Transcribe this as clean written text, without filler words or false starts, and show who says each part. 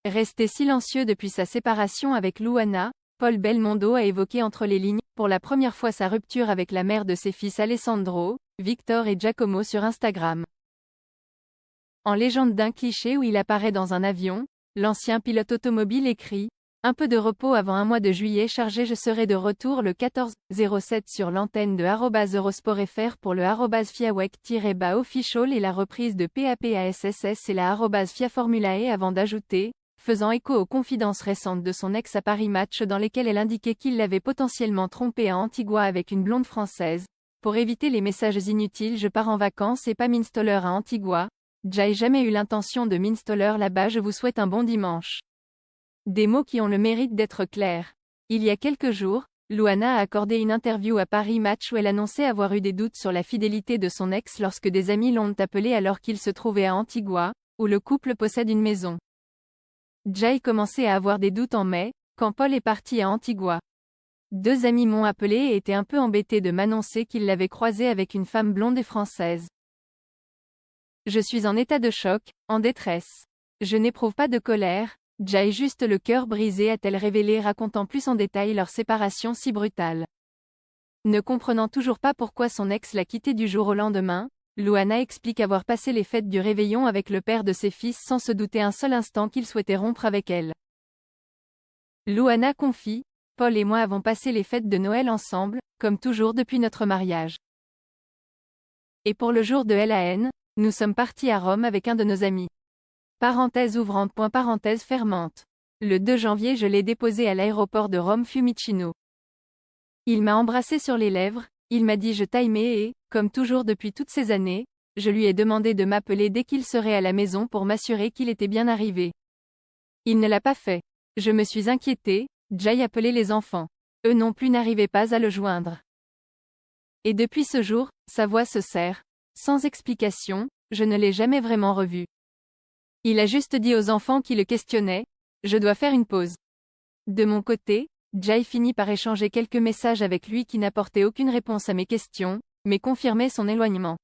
Speaker 1: Resté silencieux depuis sa séparation avec Luana, Paul Belmondo a évoqué entre les lignes, pour la première fois sa rupture avec la mère de ses fils Alessandro, Victor et Giacomo sur Instagram. En légende d'un cliché où il apparaît dans un avion, l'ancien pilote automobile écrit « Un peu de repos avant un mois de juillet chargé, je serai de retour le 14-07 sur l'antenne de @eurosport.fr pour le @fiawek-official et la reprise de PAPASSS et la @FIAFormulaE avant d'ajouter, faisant écho aux confidences récentes de son ex à Paris Match dans lesquelles elle indiquait qu'il l'avait potentiellement trompée à Antigua avec une blonde française. Pour éviter les messages inutiles, je pars en vacances et pas m'installer à Antigua. J'ai jamais eu l'intention de m'installer là-bas, je vous souhaite un bon dimanche. Des mots qui ont le mérite d'être clairs. Il y a quelques jours, Luana a accordé une interview à Paris Match où elle annonçait avoir eu des doutes sur la fidélité de son ex lorsque des amis l'ont appelé alors qu'il se trouvait à Antigua, où le couple possède une maison. Jay commençait à avoir des doutes en mai, quand Paul est parti à Antigua. Deux amis m'ont appelé et étaient un peu embêtés de m'annoncer qu'ils l'avaient croisé avec une femme blonde et française. Je suis en état de choc, en détresse. Je n'éprouve pas de colère, Jay juste le cœur brisé, a-t-elle révélé, racontant plus en détail leur séparation si brutale. Ne comprenant toujours pas pourquoi son ex l'a quitté du jour au lendemain, Luana explique avoir passé les fêtes du réveillon avec le père de ses fils sans se douter un seul instant qu'il souhaitait rompre avec elle. Luana confie, Paul et moi avons passé les fêtes de Noël ensemble, comme toujours depuis notre mariage. Et pour le jour de LAN, nous sommes partis à Rome avec un de nos amis. Parenthèse ouvrante point parenthèse fermante. Le 2 janvier, je l'ai déposé à l'aéroport de Rome Fiumicino. Il m'a embrassé sur les lèvres, il m'a dit je t'aimais et, comme toujours depuis toutes ces années, je lui ai demandé de m'appeler dès qu'il serait à la maison pour m'assurer qu'il était bien arrivé. Il ne l'a pas fait. Je me suis inquiétée, Jay appelait les enfants. Eux non plus n'arrivaient pas à le joindre. Et depuis ce jour, sa voix se serre. Sans explication, je ne l'ai jamais vraiment revu. Il a juste dit aux enfants qui le questionnaient, je dois faire une pause. De mon côté, Jay finit par échanger quelques messages avec lui qui n'apportaient aucune réponse à mes questions, mais confirmaient son éloignement.